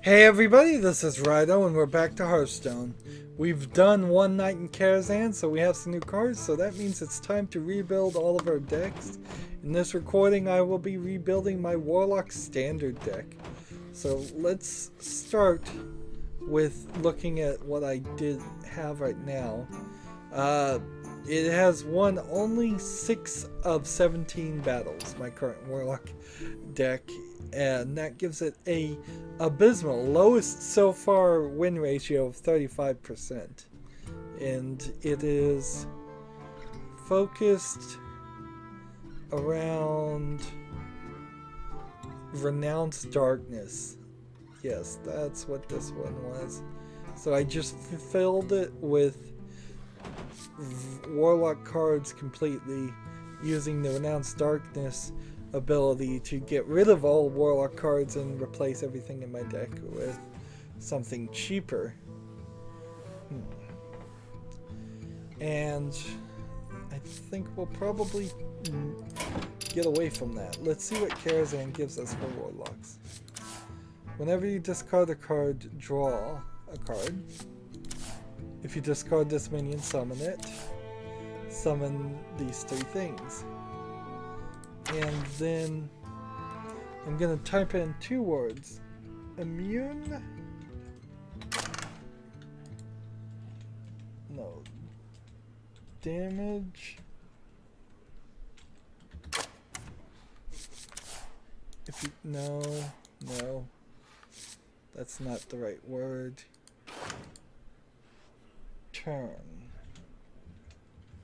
Hey everybody, this is Rydo and we're back to Hearthstone. We've done one night in Karazhan, so we have some new cards, so that means it's time to rebuild all of our decks. In this recording I will be rebuilding my Warlock standard deck. So let's start with looking at what I did have right now. It has won only 6 of 17 battles, my current Warlock deck, and that gives it a abysmal lowest so far win ratio of 35%. And it is focused around Renounced Darkness. Yes, that's what this one was. So I just filled it with Warlock cards completely, using the Renounced Darkness ability to get rid of all Warlock cards and replace everything in my deck with something cheaper. And I think we'll probably get away from that. Let's see what Karazhan gives us for Warlocks. Whenever you discard a card, draw a card. If you discard this minion, summon it. Summon these 3 things. And then I'm going to type in 2 words. Immune. No. Damage. If you... No. That's not the right word. Turn.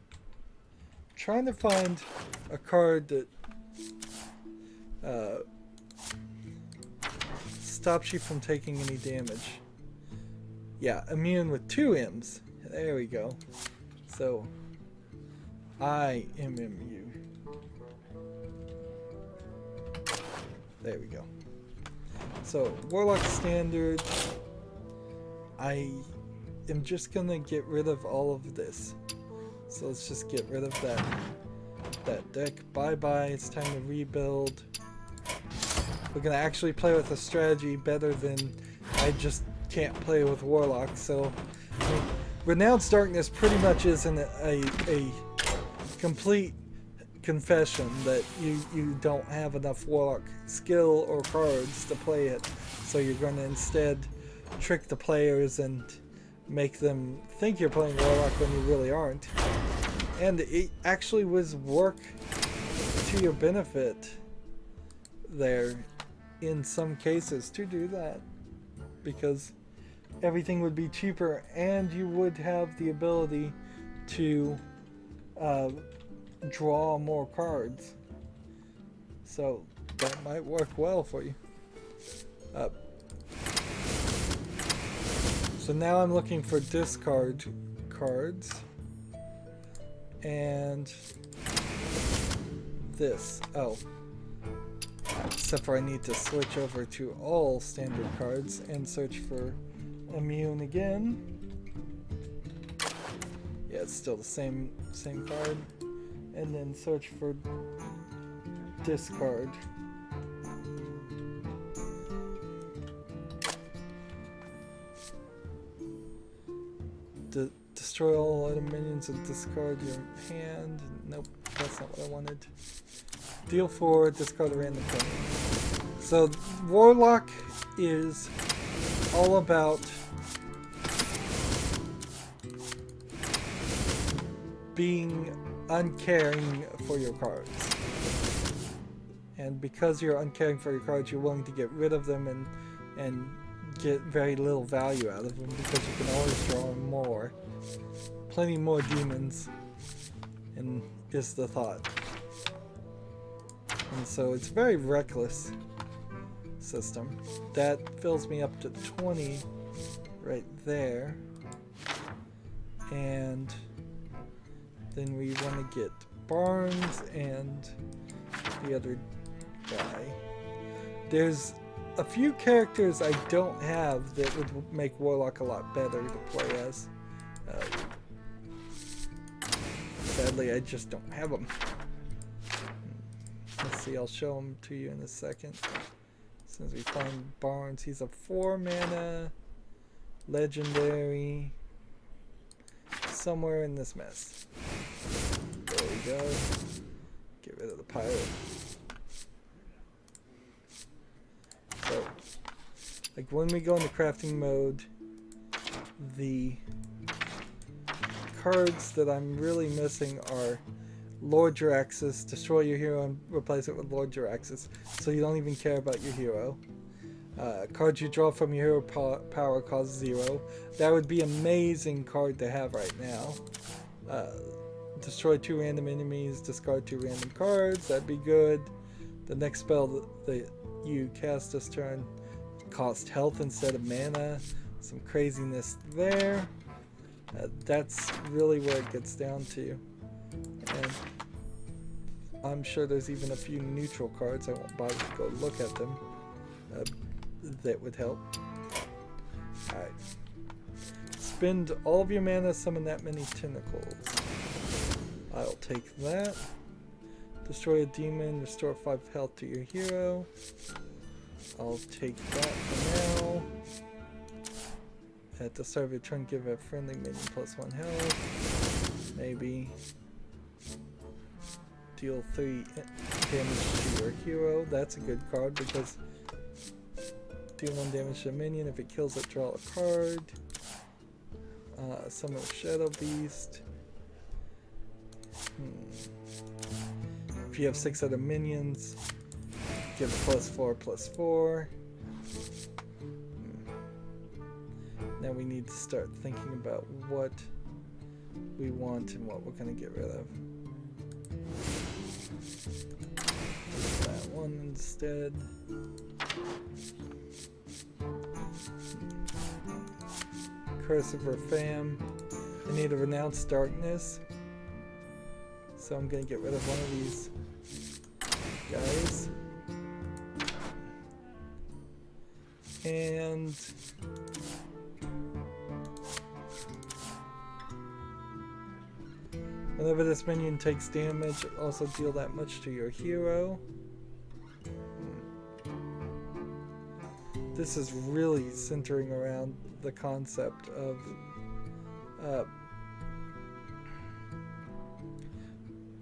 I'm trying to find a card that stops you from taking any damage. Yeah, immune with 2 M's. There we go. So, I am immune. There we go. So, Warlock standard. I am just gonna get rid of all of this. So let's just get rid of that deck. Bye-bye, it's time to rebuild. We're gonna actually play with a strategy better than I just can't play with Warlock. So I mean, Renounced Darkness pretty much isn't a complete confession that you don't have enough Warlock skill or cards to play it. So you're gonna instead trick the players and make them think you're playing Warlock when you really aren't. And it actually was work to your benefit there in some cases to do that, because everything would be cheaper and you would have the ability to draw more cards. So that might work well for you. So now I'm looking for discard cards. And this. Oh. Except for I need to switch over to all standard cards and search for immune again. Yeah, it's still the same card. And then search for discard. Destroy all other minions and discard your hand. Nope, that's not what I wanted. Deal 4, discard a random thing. So Warlock is all about being uncaring for your cards. And because you're uncaring for your cards, you're willing to get rid of them and get very little value out of them, because you can always draw more. Plenty more demons, and is the thought. And so it's a very reckless system. That fills me up to 20 right there. And then we want to get Barnes and the other guy. There's a few characters I don't have that would make Warlock a lot better to play as. Sadly, I just don't have them. Let's see, I'll show them to you in a second. So Since we find Barnes, he's a 4 mana legendary. Somewhere in this mess. There we go. Get rid of the pirate. So, like when we go into crafting mode, the cards that I'm really missing are Lord Jaraxxus, destroy your hero and replace it with Lord Jaraxxus, so you don't even care about your hero. Cards you draw from your hero power cost 0. That would be an amazing card to have right now. Destroy 2 random enemies, discard 2 random cards, that'd be good. The next spell that you cast this turn cost health instead of mana. Some craziness there. That's really where it gets down to. And I'm sure there's even a few neutral cards, I won't bother to go look at them, that would help. Alright. Spend all of your mana, summon that many tentacles. I'll take that. Destroy a demon, restore 5 health to your hero. I'll take that for now. At the start of your turn, give a friendly minion +1 health. Maybe. Deal 3 damage to your hero. That's a good card because deal 1 damage to a minion. If it kills it, draw a card. Summon a Shadow Beast. If you have 6 other minions, give +4/+4. Now we need to start thinking about what we want and what we're going to get rid of. That one instead. Curse of Rafam. I need to renounce darkness. So I'm going to get rid of one of these guys. And whenever this minion takes damage, also deal that much to your hero. This is really centering around the concept of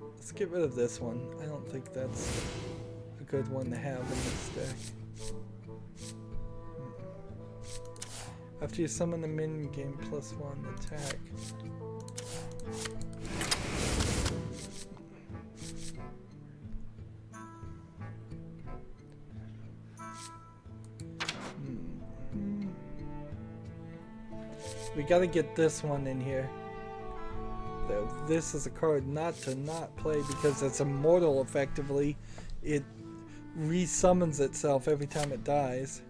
let's get rid of this one. I don't think that's a good one to have in this deck. After you summon the minion, gain +1 attack. We gotta get this one in here. Though this is a card not to not play because it's immortal effectively. It resummons itself every time it dies.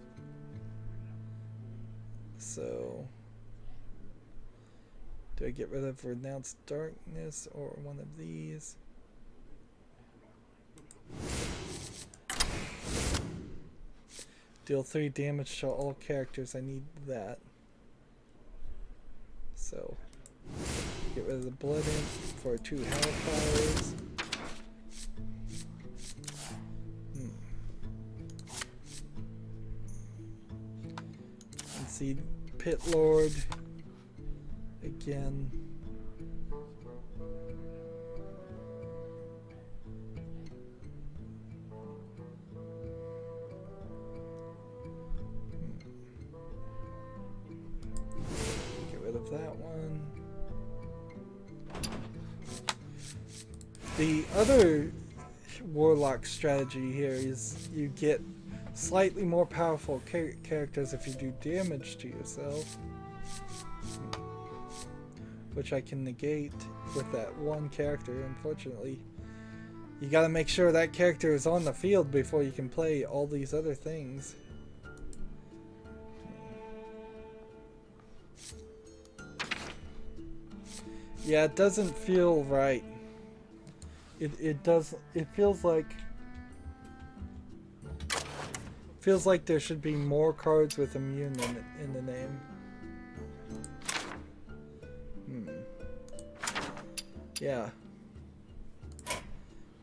So, do I get rid of Renounce Darkness or one of these? Deal 3 damage to all characters. I need that. So, get rid of the Blood Imp for 2 Hellfires. And see Pit Lord again. Of that one. The other Warlock strategy here is you get slightly more powerful characters if you do damage to yourself, which I can negate with that one character. Unfortunately, you gotta make sure that character is on the field before you can play all these other things. Yeah, it doesn't feel right. It feels like there should be more cards with immune in the name. Yeah.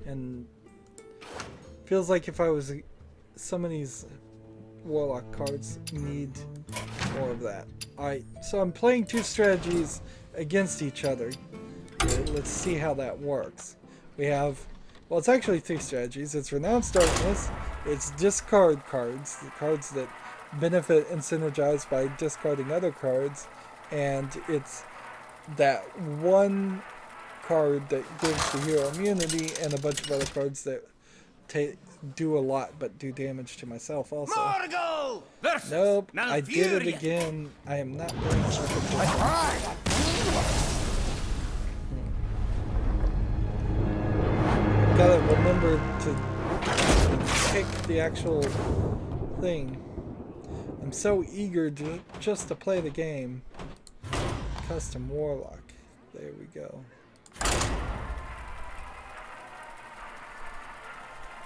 And feels like if I was some of these Warlock cards need more of that. Alright, so I'm playing two strategies against each other. Okay, let's see how that works. We have, well, it's actually three strategies. It's Renounced Darkness, it's discard cards, the cards that benefit and synergize by discarding other cards, and it's that one card that gives the hero immunity and a bunch of other cards that do a lot but do damage to myself also. Nope, I did it again. I am not doing it. Gotta remember to pick the actual thing. I'm so eager just to play the game. Custom Warlock. There we go.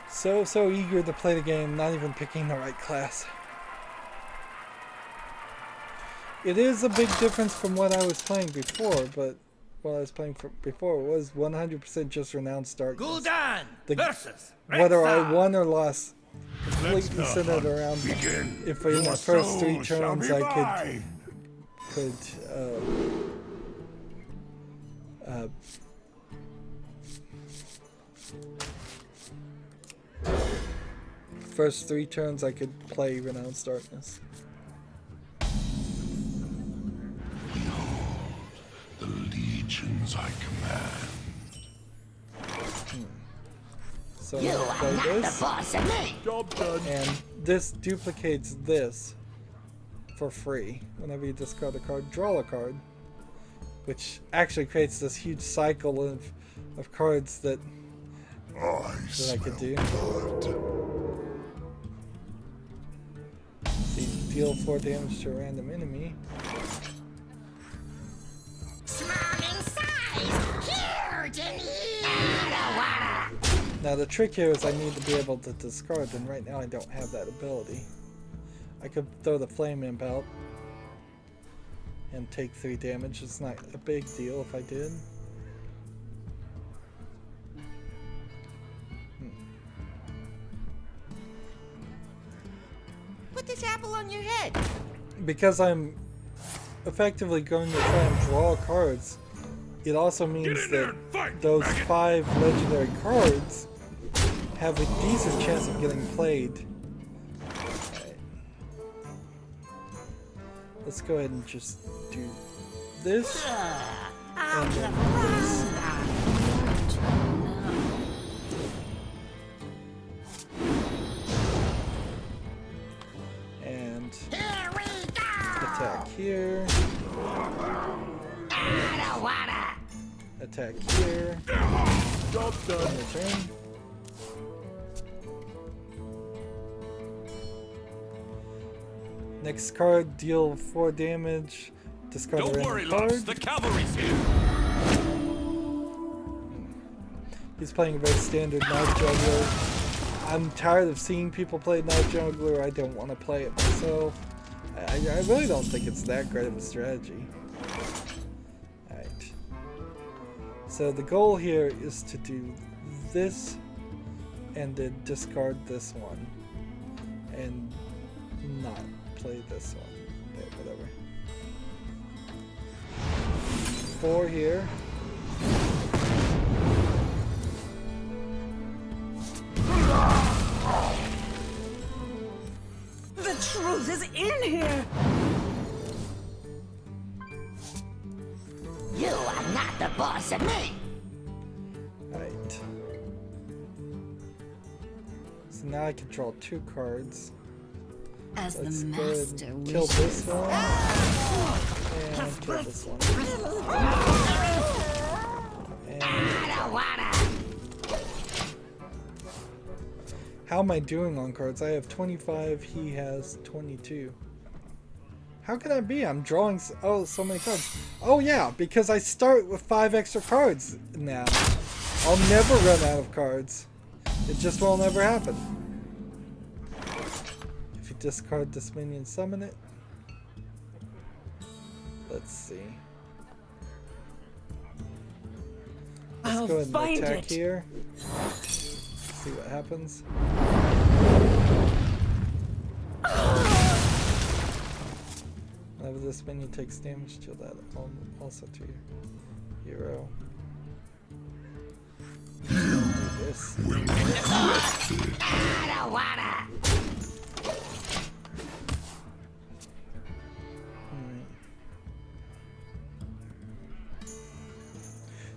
So eager to play the game, not even picking the right class. It is a big difference from what I was playing before, but what I was playing before was 100% just Renounced Darkness. Gul'dan versus whether I won or lost completely centered around if in the first 3 turns I could first 3 turns I could play Renounced Darkness. The legions I command. So I'm gonna play this. Job done. And this duplicates this for free. Whenever you discard a card, draw a card. Which actually creates this huge cycle of cards that I could do. So you deal 4 damage to a random enemy. Now the trick here is I need to be able to discard, and right now I don't have that ability. I could throw the Flame Imp out and take 3 damage. It's not a big deal if I did. Put this apple on your head. Because I'm effectively going to try and draw cards, it also means that those 5 legendary cards have a decent chance of getting played. Right. Let's go ahead and just do this and then this. And attack here. Attack here. Job done. Return. Next card, deal 4 damage. Discard a Don't worry, random card. Lux. The cavalry's here. He's playing a very standard Knife Juggler. I'm tired of seeing people play Knife Juggler. I don't want to play it myself. I really don't think it's that great of a strategy. Alright. So the goal here is to do this and then discard this one. And not play this one. Okay, whatever. 4 here. The truth is in here! You are not the boss of me! Alright. So now I can draw 2 cards. As Let's the go ahead master and kill wishes. this one. And kill this one. And how am I doing on cards? I have 25, he has 22. How can that be? I'm drawing so many cards. Oh yeah, because I start with 5 extra cards now. I'll never run out of cards. It just won't ever happen. If you discard this minion, summon it. Let's see. Let's I'll go ahead and find attack it. here. See what happens. Whenever this minion takes damage, deal that also to your hero. Do this. I don't wanna.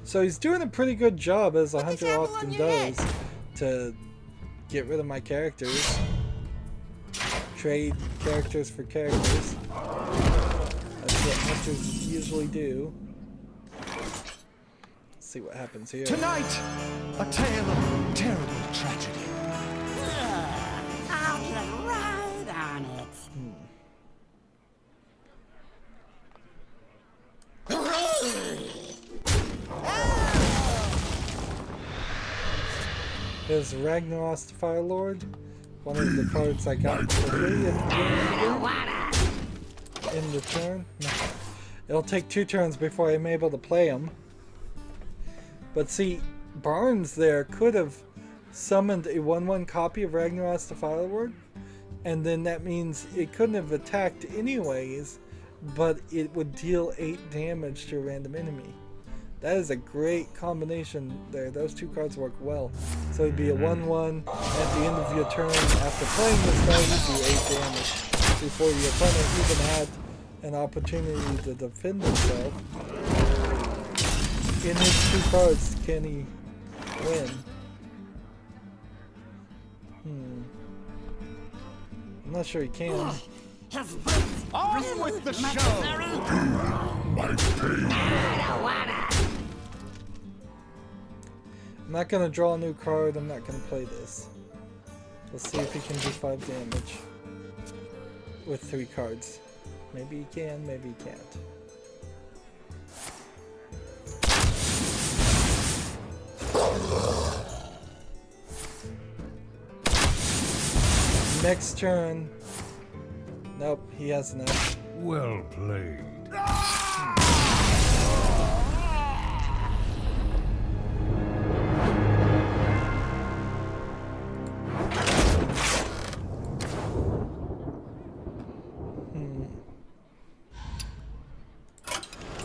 So he's doing a pretty good job, as a Put this hunter apple often on your does, head. to get rid of my characters. Trade characters for characters. That's what hunters usually do. Let's see what happens here. Tonight, a tale of terrible tragedy. I'll get right on it. Here's Ragnaros the Fire Lord, one of the cards I got for free at the beginning of the game. In return. No. It'll take 2 turns before I'm able to play him. But see, Barnes there could have summoned a 1/1 copy of Ragnaros the Fire Lord, and then that means it couldn't have attacked anyways, but it would deal 8 damage to a random enemy. That is a great combination there. Those 2 cards work well. So it'd be a 1/1 at the end of your turn. After playing this guy, you'd do 8 damage before your opponent even had an opportunity to defend himself. In his 2 cards, can he win? I'm not sure he can. On with the show! My pain. I don't wanna. I'm not gonna draw a new card. I'm not gonna play this. Let's see if he can do 5 damage with 3 cards. Maybe he can, maybe he can't. Next turn. Nope, he has enough. Well played.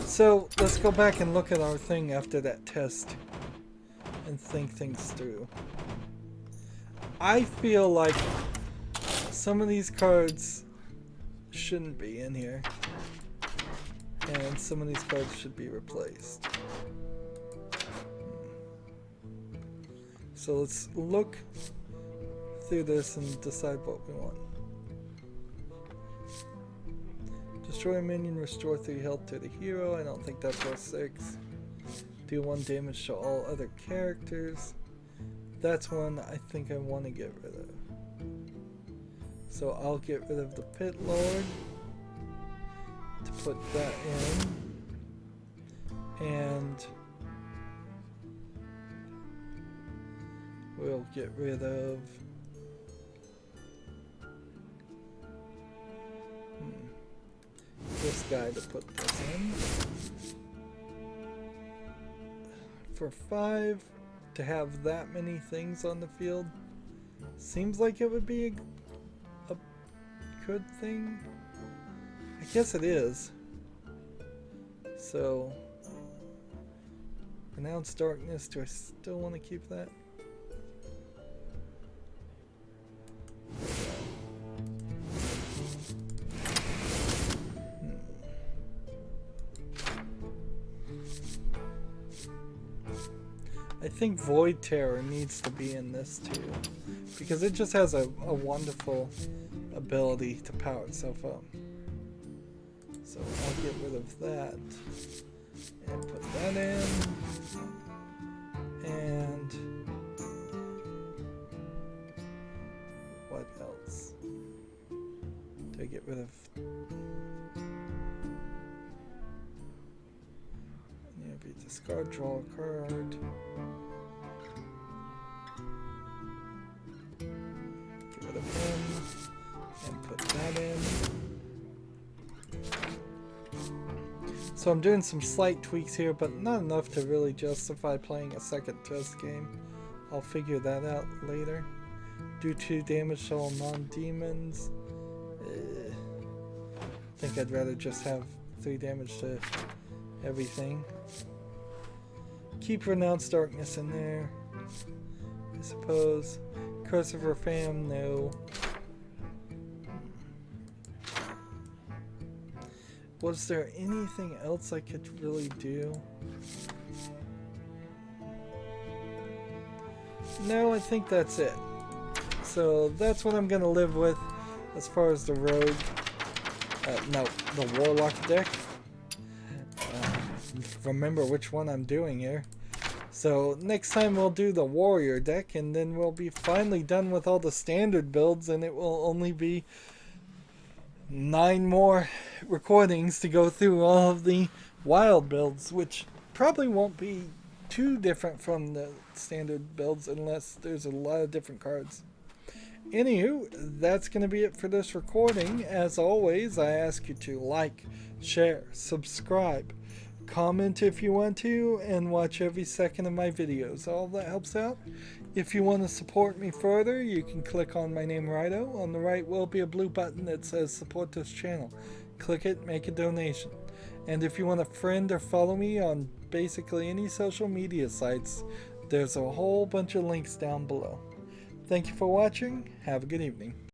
So let's go back and look at our thing after that test and think things through. I feel like some of these cards shouldn't be in here, and some of these cards should be replaced. So let's look through this and decide what we want. Destroy a minion, restore 3 health to the hero. I don't think that's worth 6. Do 1 damage to all other characters. That's one I think I want to get rid of. So I'll get rid of the Pit Lord to put that in. And we'll get rid of this guy to put this in. For 5 to have that many things on the field seems like it would be a good thing. I guess it is. So, Renounce Darkness, do I still want to keep that? I think Void Terror needs to be in this too, because it just has a wonderful ability to power itself up. So I'll get rid of that and put that in, and what else? Do I get rid of? Maybe discard, draw a card. Get rid of him and put that in. So I'm doing some slight tweaks here, but not enough to really justify playing a second test game. I'll figure that out later. Do 2 damage to all non-demons. think I'd rather just have 3 damage to everything. Keep Renounced Darkness in there, I suppose. Curse of Fam, no. Was there anything else I could really do? No, I think that's it. So that's what I'm going to live with as far as the rogue. No, the Warlock deck. Remember which one I'm doing here. So next time we'll do the warrior deck, and then we'll be finally done with all the standard builds, and it will only be 9 more recordings to go through all of the wild builds, which probably won't be too different from the standard builds unless there's a lot of different cards. Anywho, that's going to be it for this recording. As always, I ask you to like, share, subscribe, comment if you want to, and watch every second of my videos. All that helps out. If you want to support me further, you can click on my name, Rydo. On the right will be a blue button that says support this channel. Click it, make a donation. And if you want to friend or follow me on basically any social media sites, there's a whole bunch of links down below. Thank you for watching. Have a good evening.